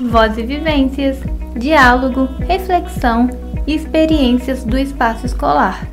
Voz e vivências, diálogo, reflexão e experiências do espaço escolar.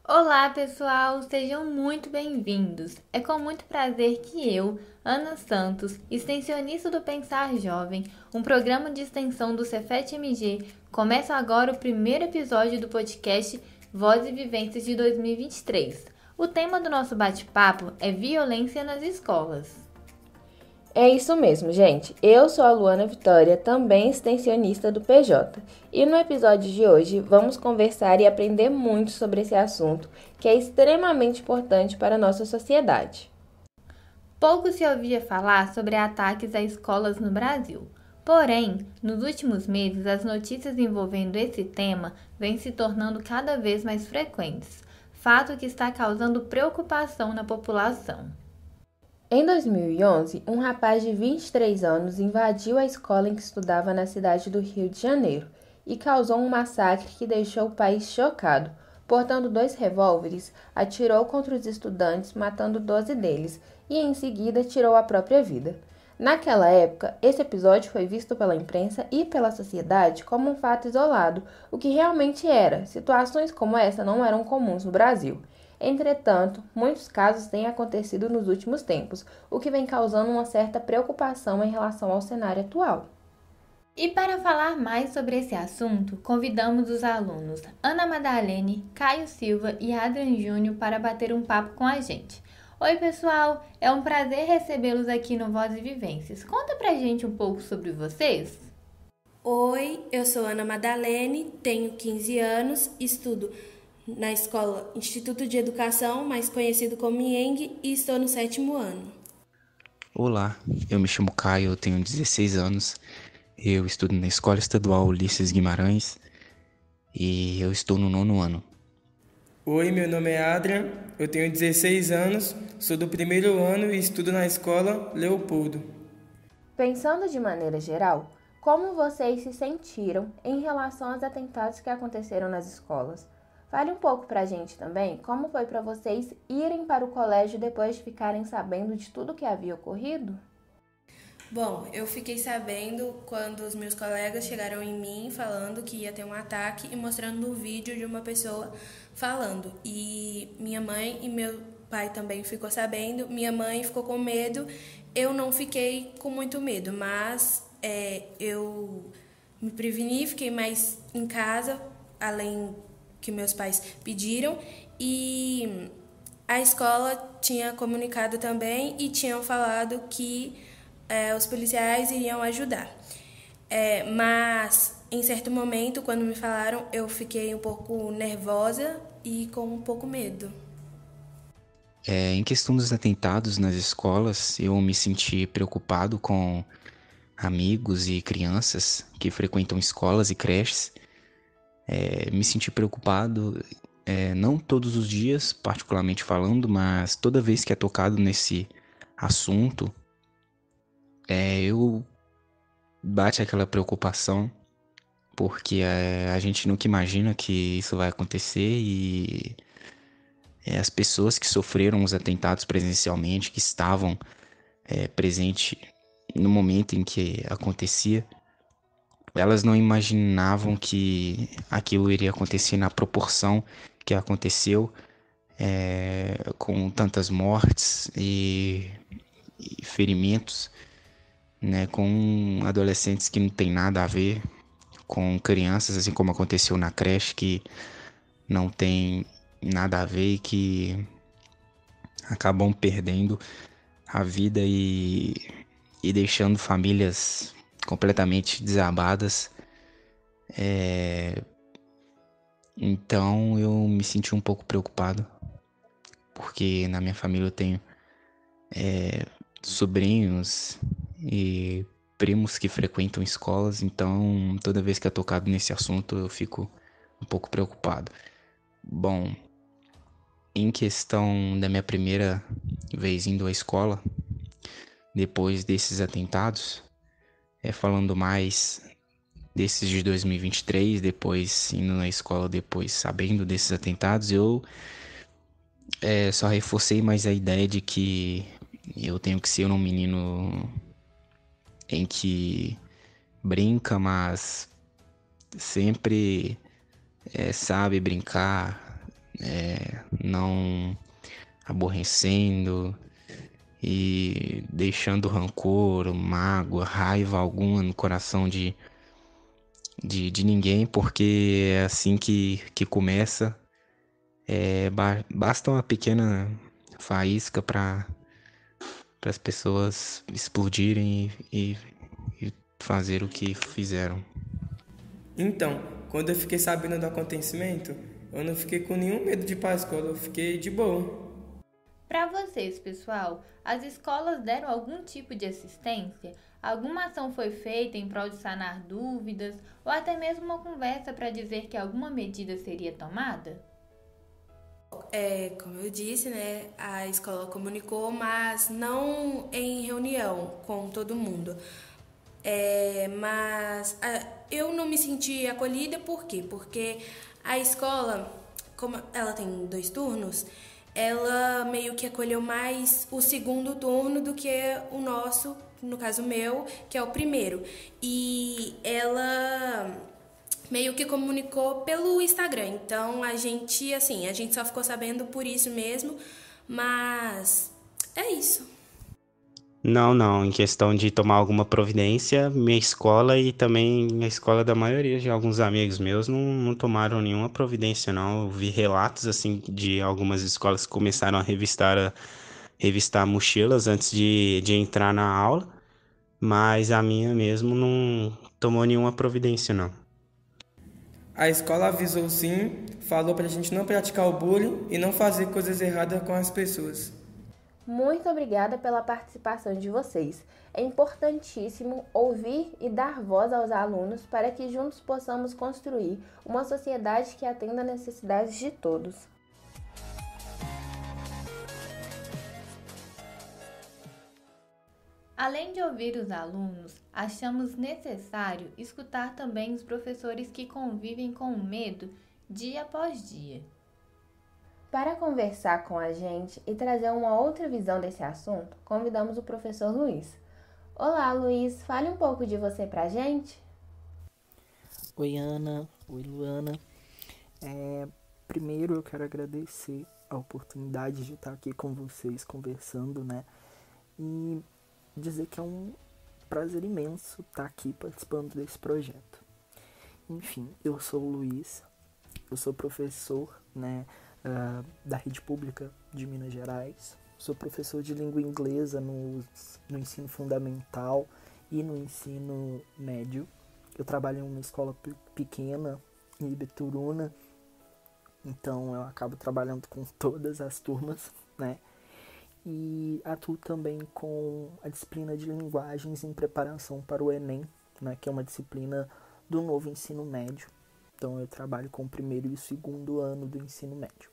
Olá pessoal, sejam muito bem-vindos. É com muito prazer que eu, Ana Santos, extensionista do Pensar Jovem, um programa de extensão do Cefet-MG, começo agora o primeiro episódio do podcast Voz e Vivências de 2023. O tema do nosso bate-papo é violência nas escolas. É isso mesmo, gente. Eu sou a Luana Vitória, também extensionista do PJ. E no episódio de hoje vamos conversar e aprender muito sobre esse assunto, que é extremamente importante para a nossa sociedade. Pouco se ouvia falar sobre ataques a escolas no Brasil. Porém, nos últimos meses, as notícias envolvendo esse tema vêm se tornando cada vez mais frequentes, fato que está causando preocupação na população. Em 2011, um rapaz de 23 anos invadiu a escola em que estudava na cidade do Rio de Janeiro e causou um massacre que deixou o país chocado. Portando 2 revólveres, atirou contra os estudantes, matando 12 deles, e em seguida tirou a própria vida. Naquela época, esse episódio foi visto pela imprensa e pela sociedade como um fato isolado, o que realmente era. Situações como essa não eram comuns no Brasil. Entretanto, muitos casos têm acontecido nos últimos tempos, o que vem causando uma certa preocupação em relação ao cenário atual. E para falar mais sobre esse assunto, convidamos os alunos Ana Madalene, Caio Silva e Adrian Júnior para bater um papo com a gente. Oi pessoal, é um prazer recebê-los aqui no Voz e Vivências. Conta pra gente um pouco sobre vocês. Oi, eu sou Ana Madalene, tenho 15 anos, estudo na escola Instituto de Educação, mais conhecido como IENG, e estou no 7º ano. Olá, eu me chamo Caio, eu tenho 16 anos, eu estudo na Escola Estadual Ulisses Guimarães e eu estou no 9º ano. Oi, meu nome é Adrian, eu tenho 16 anos, sou do 1º ano e estudo na Escola Leopoldo. Pensando de maneira geral, como vocês se sentiram em relação aos atentados que aconteceram nas escolas? Fale um pouco pra gente também como foi para vocês irem para o colégio depois de ficarem sabendo de tudo que havia ocorrido? Bom, eu fiquei sabendo quando os meus colegas chegaram em mim falando que ia ter um ataque e mostrando um vídeo de uma pessoa falando. E minha mãe e meu pai também ficou sabendo, minha mãe ficou com medo, eu não fiquei com muito medo, mas eu me preveni, fiquei mais em casa, além que meus pais pediram, e a escola tinha comunicado também e tinham falado que os policiais iriam ajudar. Mas, em certo momento, quando me falaram, eu fiquei um pouco nervosa e com um pouco medo. Em questão dos atentados nas escolas, eu me senti preocupado com amigos e crianças que frequentam escolas e creches. Me senti preocupado, não todos os dias, particularmente falando, mas toda vez que é tocado nesse assunto, eu bate aquela preocupação, porque a gente nunca imagina que isso vai acontecer e as pessoas que sofreram os atentados presencialmente, que estavam presentes no momento em que acontecia, elas não imaginavam que aquilo iria acontecer na proporção que aconteceu, com tantas mortes e ferimentos, né, com adolescentes que não tem nada a ver, com crianças, assim como aconteceu na creche, que não tem nada a ver e que acabam perdendo a vida e deixando famílias completamente desabadas. Então eu me senti um pouco preocupado, porque na minha família eu tenho sobrinhos e primos que frequentam escolas, então toda vez que é tocado nesse assunto eu fico um pouco preocupado. Bom, em questão da minha primeira vez indo à escola, depois desses atentados, falando mais desses de 2023, depois indo na escola, depois sabendo desses atentados, eu Só reforcei mais a ideia de que eu tenho que ser um menino em que brinca, mas sempre sabe brincar, não aborrecendo e deixando rancor, mágoa, raiva alguma no coração de ninguém, porque é assim que começa. Basta uma pequena faísca para as pessoas explodirem e fazer o que fizeram. Então, quando eu fiquei sabendo do acontecimento, eu não fiquei com nenhum medo de ir para a escola, eu fiquei de boa. Para vocês, pessoal, as escolas deram algum tipo de assistência? Alguma ação foi feita em prol de sanar dúvidas ou até mesmo uma conversa para dizer que alguma medida seria tomada? Como eu disse, né, a escola comunicou, mas não em reunião com todo mundo. Eu não me senti acolhida, por quê? Porque a escola, como ela tem 2 turnos, ela meio que acolheu mais o segundo turno do que o nosso, no caso meu, que é o primeiro. E ela meio que comunicou pelo Instagram. Então a gente só ficou sabendo por isso mesmo, mas é isso. Não. Em questão de tomar alguma providência, minha escola e também a escola da maioria de alguns amigos meus não tomaram nenhuma providência, não. Eu vi relatos, assim, de algumas escolas que começaram a revistar mochilas antes de entrar na aula, mas a minha mesmo não tomou nenhuma providência, não. A escola avisou sim, falou pra gente não praticar o bullying e não fazer coisas erradas com as pessoas. Muito obrigada pela participação de vocês. É importantíssimo ouvir e dar voz aos alunos para que juntos possamos construir uma sociedade que atenda às necessidades de todos. Além de ouvir os alunos, achamos necessário escutar também os professores que convivem com o medo dia após dia. Para conversar com a gente e trazer uma outra visão desse assunto, convidamos o professor Luiz. Olá, Luiz, fale um pouco de você pra gente. Oi, Ana. Oi, Luana. Primeiro eu quero agradecer a oportunidade de estar aqui com vocês conversando, né? E dizer que é um prazer imenso estar aqui participando desse projeto. Enfim, eu sou o Luiz, eu sou professor, né, da rede pública de Minas Gerais. Sou professor de língua inglesa no ensino fundamental e no ensino médio. Eu trabalho em uma escola pequena em Ibituruna, então eu acabo trabalhando com todas as turmas, né? E atuo também com a disciplina de linguagens em preparação para o Enem, né, que é uma disciplina do novo ensino médio. Então eu trabalho com o primeiro e o segundo ano do ensino médio.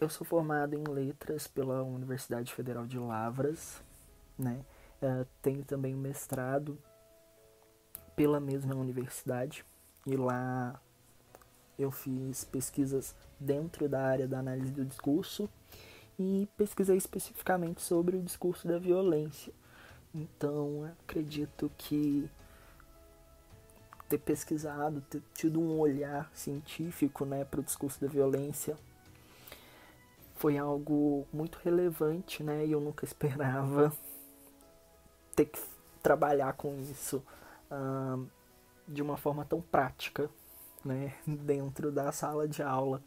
Eu sou formado em letras pela Universidade Federal de Lavras, né? Tenho também mestrado pela mesma universidade e lá eu fiz pesquisas dentro da área da análise do discurso e pesquisei especificamente sobre o discurso da violência. Então, eu acredito que ter pesquisado, ter tido um olhar científico, né, para o discurso da violência foi algo muito relevante, né, e eu nunca esperava ter que trabalhar com isso de uma forma tão prática, né, dentro da sala de aula.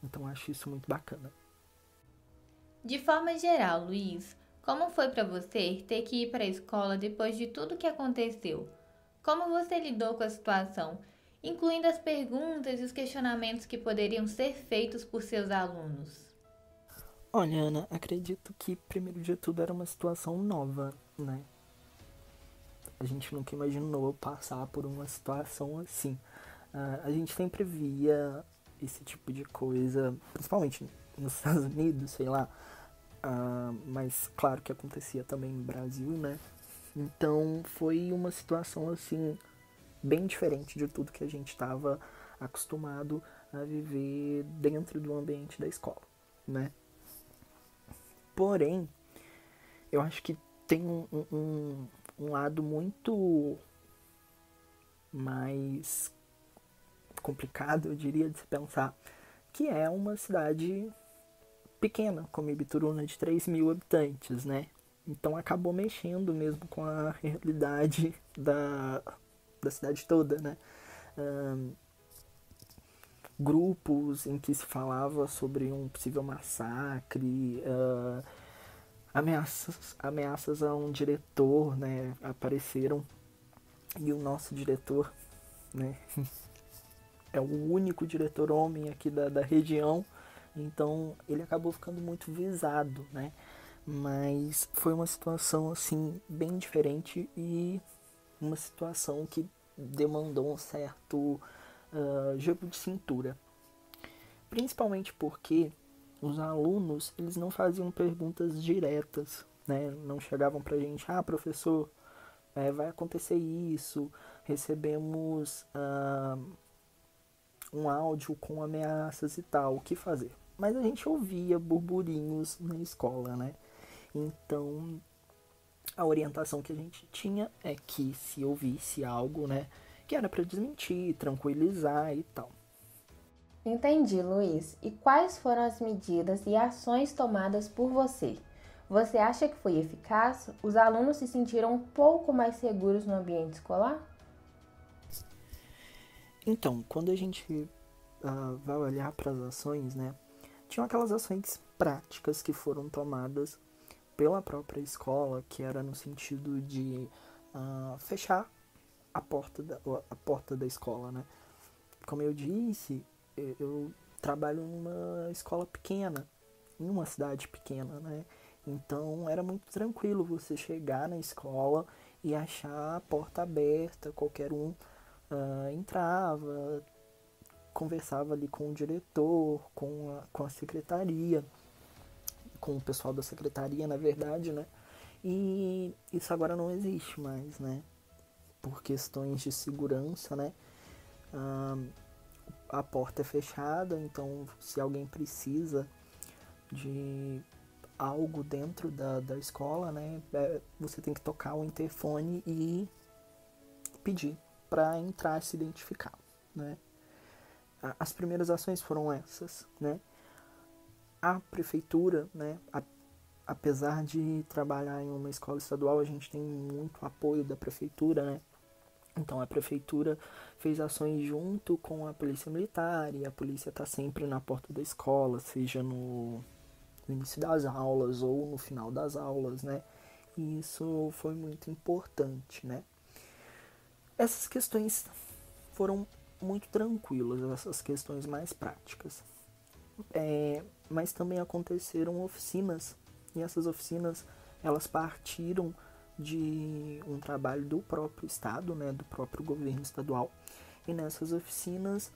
Então, acho isso muito bacana. De forma geral, Luiz, como foi para você ter que ir para a escola depois de tudo que aconteceu? Como você lidou com a situação, incluindo as perguntas e os questionamentos que poderiam ser feitos por seus alunos? Olha, Ana, acredito que, primeiro de tudo, era uma situação nova, né? A gente nunca imaginou passar por uma situação assim. A gente sempre via esse tipo de coisa, principalmente nos Estados Unidos, sei lá, mas claro que acontecia também no Brasil, né? Então foi uma situação assim bem diferente de tudo que a gente estava acostumado a viver dentro do ambiente da escola, né? Porém, eu acho que tem um lado muito mais complicado, eu diria, de se pensar, que é uma cidade pequena, como Ibituruna, de 3.000 habitantes, né? Então acabou mexendo mesmo com a realidade da cidade toda, né? Grupos em que se falava sobre um possível massacre, ameaças a um diretor, né? Apareceram, e o nosso diretor, né? É o único diretor homem aqui da região, então ele acabou ficando muito visado, né? Mas foi uma situação, assim, bem diferente e uma situação que demandou um certo jogo de cintura. Principalmente porque os alunos, eles não faziam perguntas diretas, né? Não chegavam pra gente, professor, vai acontecer isso, recebemos um áudio com ameaças e tal, o que fazer? Mas a gente ouvia burburinhos na escola, né? Então, a orientação que a gente tinha é que se ouvisse algo, né, que era para desmentir, tranquilizar e tal. Entendi, Luiz. E quais foram as medidas e ações tomadas por você? Você acha que foi eficaz? Os alunos se sentiram um pouco mais seguros no ambiente escolar? Então, quando a gente vai olhar para as ações, né, tinham aquelas ações práticas que foram tomadas pela própria escola, que era no sentido de fechar a porta da escola, né? Como eu disse, eu trabalho numa escola pequena, em uma cidade pequena, né? Então era muito tranquilo você chegar na escola e achar a porta aberta, qualquer um entrava, conversava ali com o diretor, com a secretaria, com o pessoal da secretaria, na verdade, né? E isso agora não existe mais, né? Por questões de segurança, né? A porta é fechada, então se alguém precisa de algo dentro da escola, né? Você tem que tocar o interfone e pedir para entrar e se identificar, né? As primeiras ações foram essas, né? A prefeitura, né? Apesar de trabalhar em uma escola estadual, a gente tem muito apoio da prefeitura, né? Então a prefeitura fez ações junto com a polícia militar, e a polícia está sempre na porta da escola, seja no início das aulas ou no final das aulas, né? E isso foi muito importante, né? Essas questões foram muito tranquilas, essas questões mais práticas. Mas também aconteceram oficinas, e essas oficinas, elas partiram de um trabalho do próprio estado, né, do próprio governo estadual, e nessas oficinas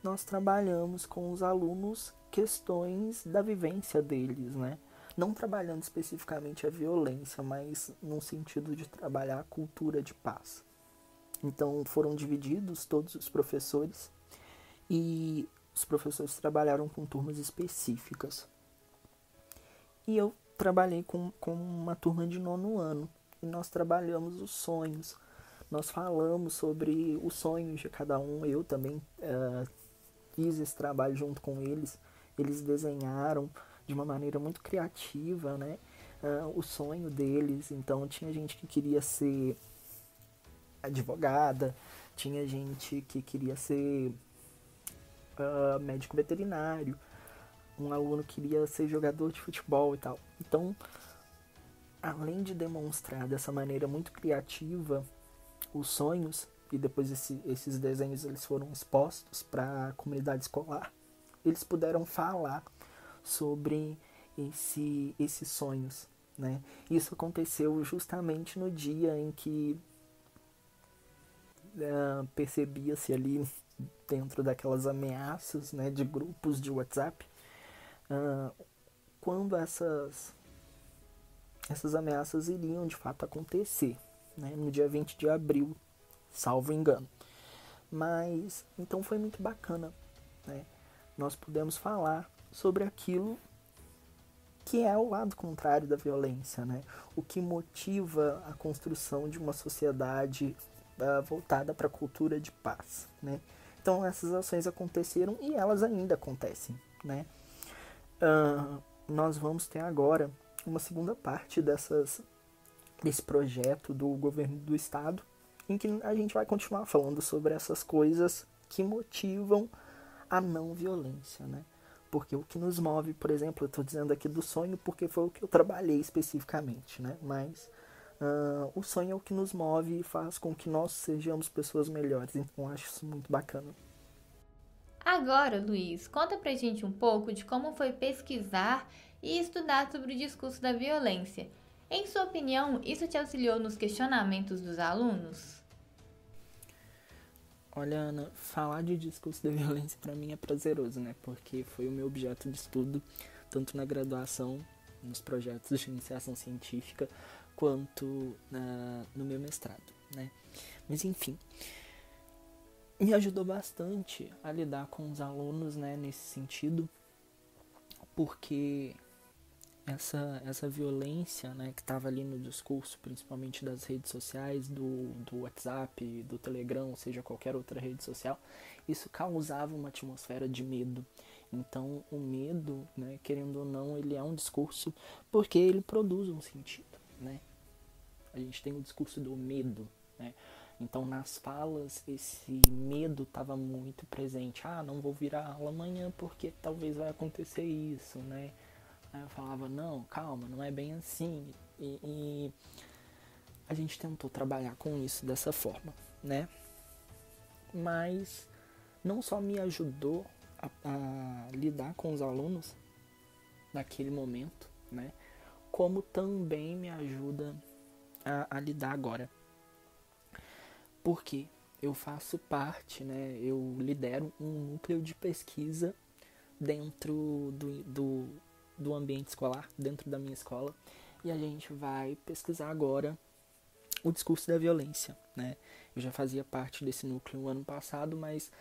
nós trabalhamos com os alunos questões da vivência deles, né, não trabalhando especificamente a violência, mas no sentido de trabalhar a cultura de paz. Então foram divididos todos os professores, e os professores trabalharam com turmas específicas. E eu trabalhei com uma turma de 9º ano. E nós trabalhamos os sonhos. Nós falamos sobre os sonhos de cada um. Eu também fiz esse trabalho junto com eles. Eles desenharam de uma maneira muito criativa, né? O sonho deles. Então tinha gente que queria ser advogada, tinha gente que queria ser médico veterinário, um aluno queria ser jogador de futebol e tal. Então, além de demonstrar dessa maneira muito criativa os sonhos, e depois esses desenhos eles foram expostos para a comunidade escolar, eles puderam falar sobre esses sonhos, né? Isso aconteceu justamente no dia em que percebia-se ali dentro daquelas ameaças, né, de grupos de WhatsApp, quando essas ameaças iriam de fato acontecer, né, no dia 20 de abril, salvo engano. Mas, então foi muito bacana, né? Nós pudemos falar sobre aquilo que é o lado contrário da violência, né? O que motiva a construção de uma sociedade voltada para a cultura de paz, né? Então essas ações aconteceram e elas ainda acontecem, né? Nós vamos ter agora uma segunda parte desse projeto do governo do estado, em que a gente vai continuar falando sobre essas coisas que motivam a não violência, né? Porque o que nos move, por exemplo, eu estou dizendo aqui do sonho porque foi o que eu trabalhei especificamente, né? Mas o sonho é o que nos move e faz com que nós sejamos pessoas melhores. Então eu acho isso muito bacana. Agora, Luiz, conta pra gente um pouco de como foi pesquisar e estudar sobre o discurso da violência. Em sua opinião, isso te auxiliou nos questionamentos dos alunos? Olha, Ana, falar de discurso da violência para mim é prazeroso, né? Porque foi o meu objeto de estudo, tanto na graduação, nos projetos de iniciação científica, quanto no meu mestrado, né? Mas enfim, me ajudou bastante a lidar com os alunos, né, nesse sentido, porque essa violência, né, que estava ali no discurso, principalmente das redes sociais, do WhatsApp, do Telegram, ou seja, qualquer outra rede social, isso causava uma atmosfera de medo. Então, o medo, né, querendo ou não, ele é um discurso porque ele produz um sentido, né? A gente tem o discurso do medo, né? Então, nas falas, esse medo estava muito presente. Não vou vir à aula amanhã porque talvez vai acontecer isso, né? Aí eu falava, não, calma, não é bem assim. E a gente tentou trabalhar com isso dessa forma, né? Mas não só me ajudou a lidar com os alunos naquele momento, né? Como também me ajuda a lidar agora. Porque eu faço parte, né? Eu lidero um núcleo de pesquisa dentro do ambiente escolar, dentro da minha escola, e a gente vai pesquisar agora o discurso da violência, né? Eu já fazia parte desse núcleo no ano passado, mas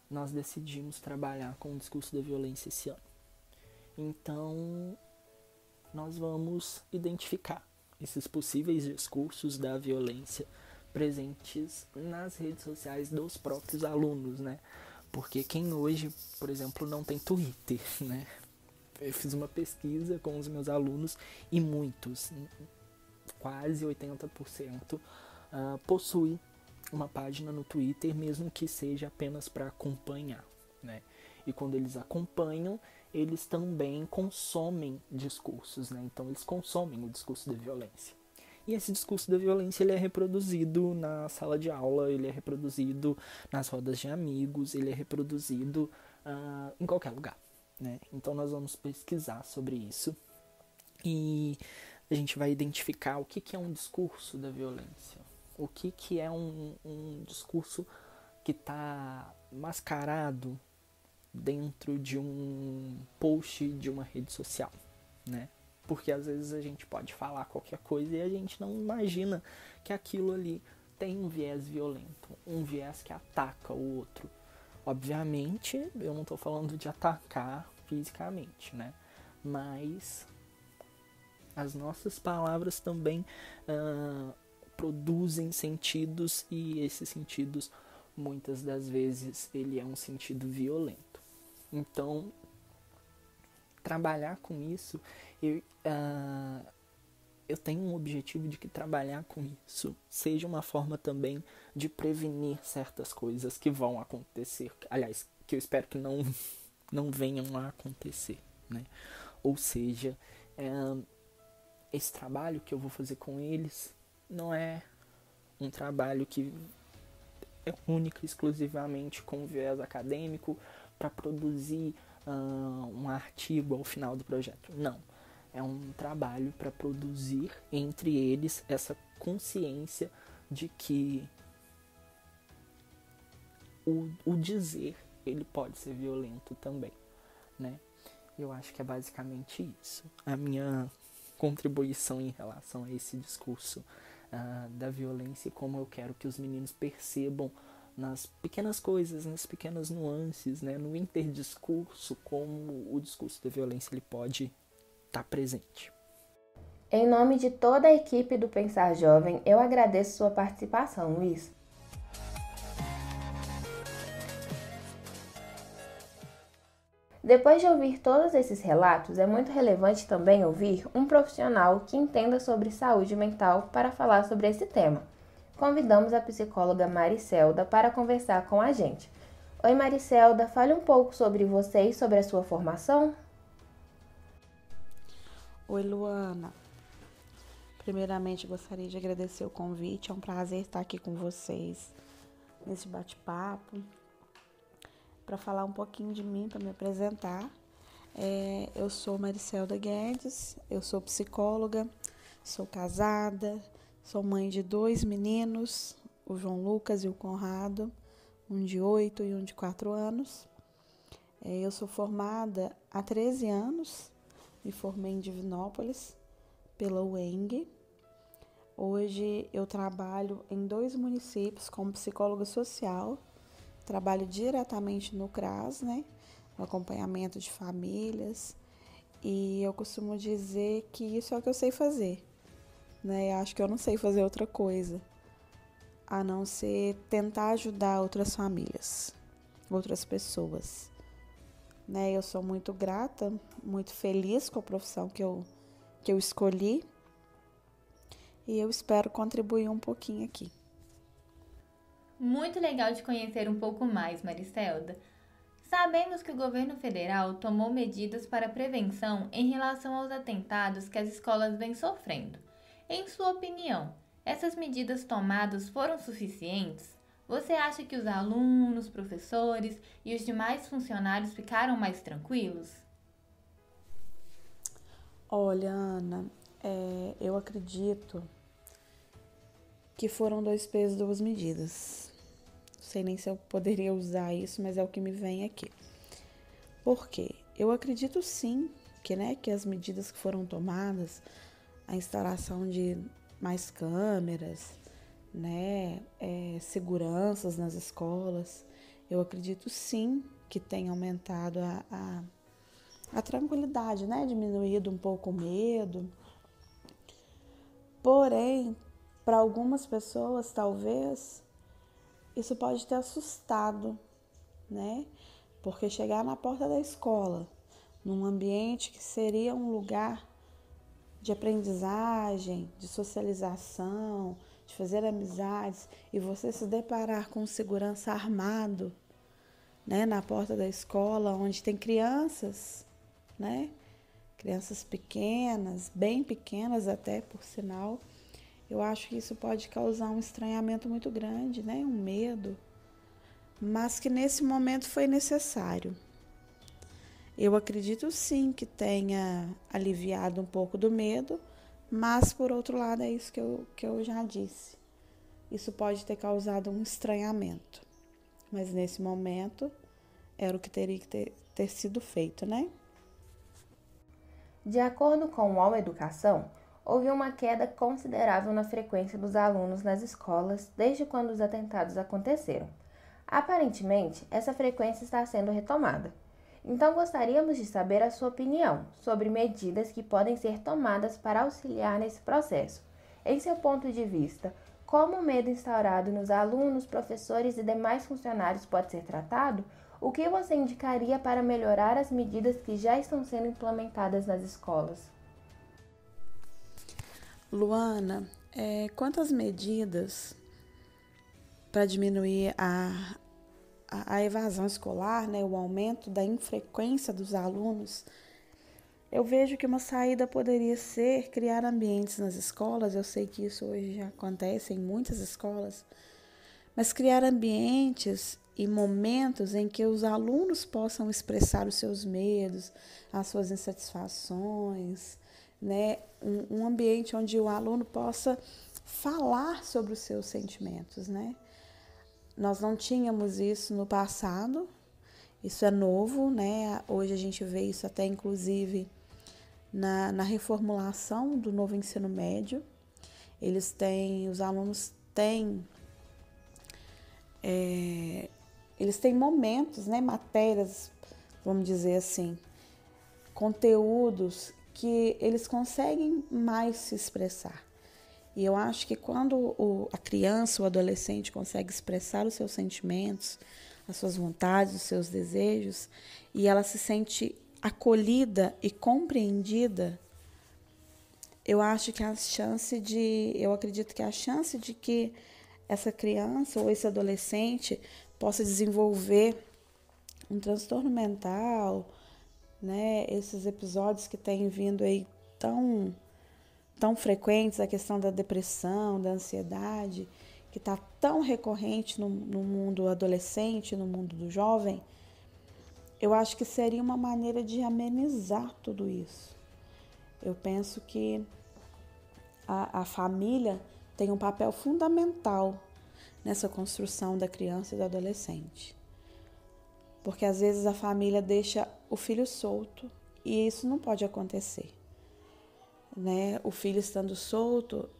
nós decidimos trabalhar com o discurso da violência esse ano. Então, nós vamos identificar esses possíveis discursos da violência presentes nas redes sociais dos próprios alunos, né? Porque quem hoje, por exemplo, não tem Twitter, né? Eu fiz uma pesquisa com os meus alunos e muitos, quase 80%, possuem uma página no Twitter, mesmo que seja apenas para acompanhar, né? E quando eles acompanham, eles também consomem discursos, né? Então eles consomem o discurso da violência. E esse discurso da violência ele é reproduzido na sala de aula, ele é reproduzido nas rodas de amigos, ele é reproduzido em qualquer lugar, né? Então nós vamos pesquisar sobre isso e a gente vai identificar o que é um discurso da violência, o que é um discurso que está mascarado dentro de um post de uma rede social, né? Porque às vezes a gente pode falar qualquer coisa e a gente não imagina que aquilo ali tem um viés violento, um viés que ataca o outro. Obviamente, eu não estou falando de atacar fisicamente, né? Mas as nossas palavras também produzem sentidos e esses sentidos, muitas das vezes, ele é um sentido violento. Então, trabalhar com isso, eu tenho um objetivo de que trabalhar com isso seja uma forma também de prevenir certas coisas que vão acontecer. Aliás, que eu espero que não venham a acontecer, né? Ou seja, esse trabalho que eu vou fazer com eles não é um trabalho que é único e exclusivamente com viés acadêmico para produzir um artigo ao final do projeto. Não. É um trabalho para produzir entre eles essa consciência de que o dizer ele pode ser violento também, né? Eu acho que é basicamente isso. A minha contribuição em relação a esse discurso da violência e como eu quero que os meninos percebam nas pequenas coisas, nas pequenas nuances, né, no interdiscurso, como o discurso da violência ele pode estar presente. Em nome de toda a equipe do Pensar Jovem, eu agradeço sua participação, Luiz. Depois de ouvir todos esses relatos, é muito relevante também ouvir um profissional que entenda sobre saúde mental para falar sobre esse tema. Convidamos a psicóloga Maricelda para conversar com a gente. Oi, Maricelda, fale um pouco sobre você e sobre a sua formação. Oi, Luana. Primeiramente, gostaria de agradecer o convite. É um prazer estar aqui com vocês nesse bate-papo para falar um pouquinho de mim, para me apresentar. Eu sou Maricelda Guedes, eu sou psicóloga, sou casada, sou mãe de 2 meninos, o João Lucas e o Conrado, um de 8 e um de 4 anos. Eu sou formada há 13 anos, me formei em Divinópolis pela UENG. Hoje eu trabalho em 2 municípios como psicóloga social, trabalho diretamente no CRAS, né, no acompanhamento de famílias, e eu costumo dizer que isso é o que eu sei fazer, né, acho que eu não sei fazer outra coisa, a não ser tentar ajudar outras famílias, outras pessoas, né, eu sou muito grata, muito feliz com a profissão que eu escolhi, e eu espero contribuir um pouquinho aqui. Muito legal de conhecer um pouco mais, Maricelda. Sabemos que o governo federal tomou medidas para prevenção em relação aos atentados que as escolas vêm sofrendo. Em sua opinião, essas medidas tomadas foram suficientes? Você acha que os alunos, professores e os demais funcionários ficaram mais tranquilos? Olha, Ana, eu acredito que foram 2 pesos, 2 medidas. Não sei nem se eu poderia usar isso, mas é o que me vem aqui. Por quê? Eu acredito sim que as medidas que foram tomadas, a instalação de mais câmeras, né, seguranças nas escolas, eu acredito sim que tem aumentado a tranquilidade, né, diminuído um pouco o medo. Porém, para algumas pessoas, talvez, isso pode ter assustado, né? Porque chegar na porta da escola, num ambiente que seria um lugar de aprendizagem, de socialização, de fazer amizades, e você se deparar com um segurança armado, né? Na porta da escola, onde tem crianças, né? Crianças pequenas, bem pequenas até, por sinal. Eu acho que isso pode causar um estranhamento muito grande, né? Um medo, mas que nesse momento foi necessário. Eu acredito sim que tenha aliviado um pouco do medo, mas por outro lado é isso que eu já disse. Isso pode ter causado um estranhamento, mas nesse momento era o que teria que ter sido feito, né? De acordo com o UOL Educação, houve uma queda considerável na frequência dos alunos nas escolas desde quando os atentados aconteceram. Aparentemente, essa frequência está sendo retomada. Então, gostaríamos de saber a sua opinião sobre medidas que podem ser tomadas para auxiliar nesse processo. Em seu ponto de vista, como o medo instaurado nos alunos, professores e demais funcionários pode ser tratado? O que você indicaria para melhorar as medidas que já estão sendo implementadas nas escolas? Luana, quantas medidas para diminuir a evasão escolar, né, o aumento da infrequência dos alunos, eu vejo que uma saída poderia ser criar ambientes nas escolas. Eu sei que isso hoje já acontece em muitas escolas, mas criar ambientes e momentos em que os alunos possam expressar os seus medos, as suas insatisfações, né? Um ambiente onde o aluno possa falar sobre os seus sentimentos, né? Nós não tínhamos isso no passado, isso é novo, né? Hoje a gente vê isso até inclusive na reformulação do novo ensino médio. Os alunos têm eles têm momentos, né, matérias, vamos dizer assim, conteúdos que eles conseguem mais se expressar. E eu acho que quando a criança, o adolescente consegue expressar os seus sentimentos, as suas vontades, os seus desejos, e ela se sente acolhida e compreendida, eu acredito que a chance de que essa criança ou esse adolescente possa desenvolver um transtorno mental, né? Esses episódios que têm vindo aí tão frequentes, a questão da depressão, da ansiedade, que está tão recorrente no mundo adolescente, no mundo do jovem, eu acho que seria uma maneira de amenizar tudo isso. Eu penso que a família tem um papel fundamental nessa construção da criança e do adolescente. Porque às vezes a família deixa o filho solto e isso não pode acontecer, né? O filho estando solto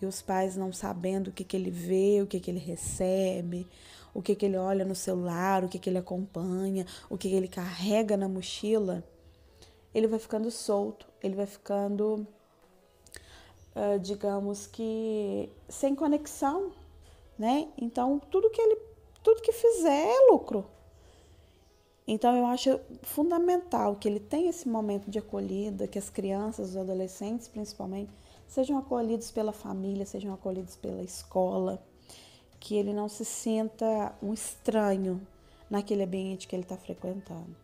e os pais não sabendo o que ele vê, o que ele recebe, o que ele olha no celular, o que ele acompanha, o que ele carrega na mochila, ele vai ficando solto, ele vai ficando, digamos que, sem conexão, né? Então, tudo que fizer é lucro. Então, eu acho fundamental que ele tenha esse momento de acolhida, que as crianças, os adolescentes, principalmente, sejam acolhidos pela família, sejam acolhidos pela escola, que ele não se sinta um estranho naquele ambiente que ele está frequentando.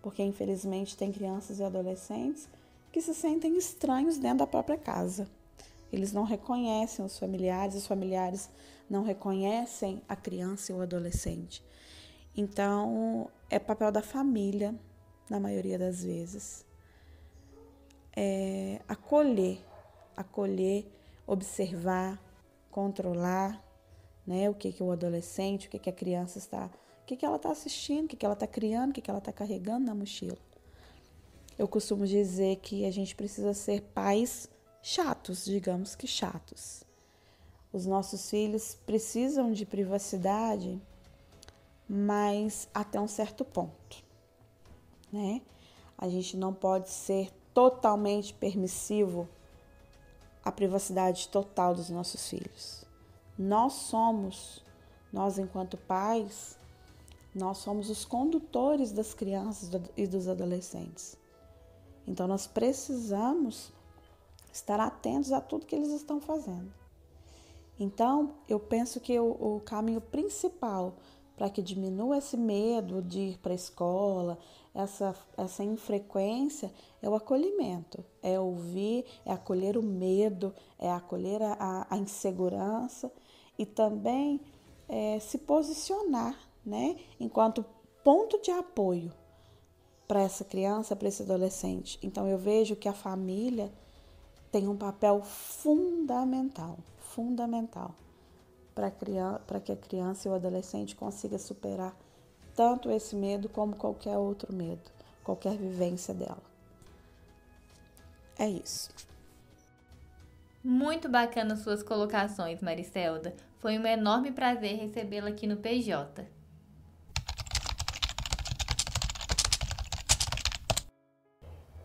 Porque, infelizmente, tem crianças e adolescentes que se sentem estranhos dentro da própria casa. Eles não reconhecem os familiares não reconhecem a criança e o adolescente. Então, é papel da família, na maioria das vezes, acolher, observar, controlar, né, o que o adolescente, o que a criança está, o que ela está assistindo, o que ela está criando, o que ela está carregando na mochila. Eu costumo dizer que a gente precisa ser pais chatos, digamos que chatos. Os nossos filhos precisam de privacidade, mas até um certo ponto, né? A gente não pode ser totalmente permissivo à privacidade total dos nossos filhos. Nós enquanto pais, nós somos os condutores das crianças e dos adolescentes. Então, nós precisamos estar atentos a tudo que eles estão fazendo. Então, eu penso que o caminho principal para que diminua esse medo de ir para a escola, essa infrequência, é o acolhimento, é ouvir, é acolher o medo, é acolher a insegurança e também se posicionar, né, enquanto ponto de apoio para essa criança, para esse adolescente. Então, eu vejo que a família tem um papel fundamental para que a criança e o adolescente consiga superar tanto esse medo como qualquer outro medo, qualquer vivência dela. É isso. Muito bacana suas colocações, Maricelda. Foi um enorme prazer recebê-la aqui no PJ.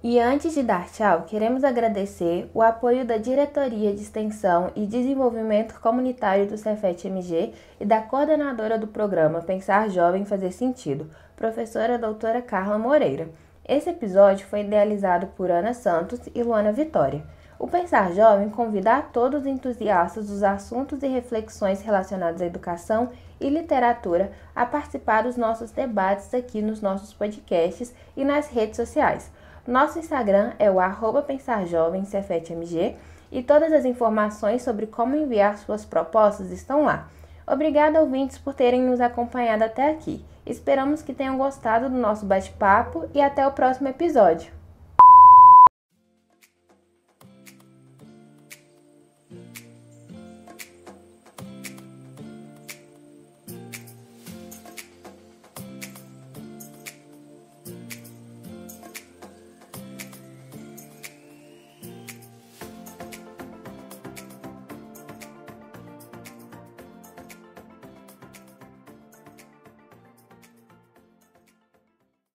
E antes de dar tchau, queremos agradecer o apoio da Diretoria de Extensão e Desenvolvimento Comunitário do Cefet-MG e da coordenadora do programa Pensar Jovem Fazer Sentido, professora doutora Carla Moreira. Esse episódio foi idealizado por Ana Santos e Luana Vitória. O Pensar Jovem convida a todos os entusiastas dos assuntos e reflexões relacionados à educação e literatura a participar dos nossos debates aqui nos nossos podcasts e nas redes sociais. Nosso Instagram é o @pensarjovemcefetmg e todas as informações sobre como enviar suas propostas estão lá. Obrigada, ouvintes, por terem nos acompanhado até aqui. Esperamos que tenham gostado do nosso bate-papo e até o próximo episódio.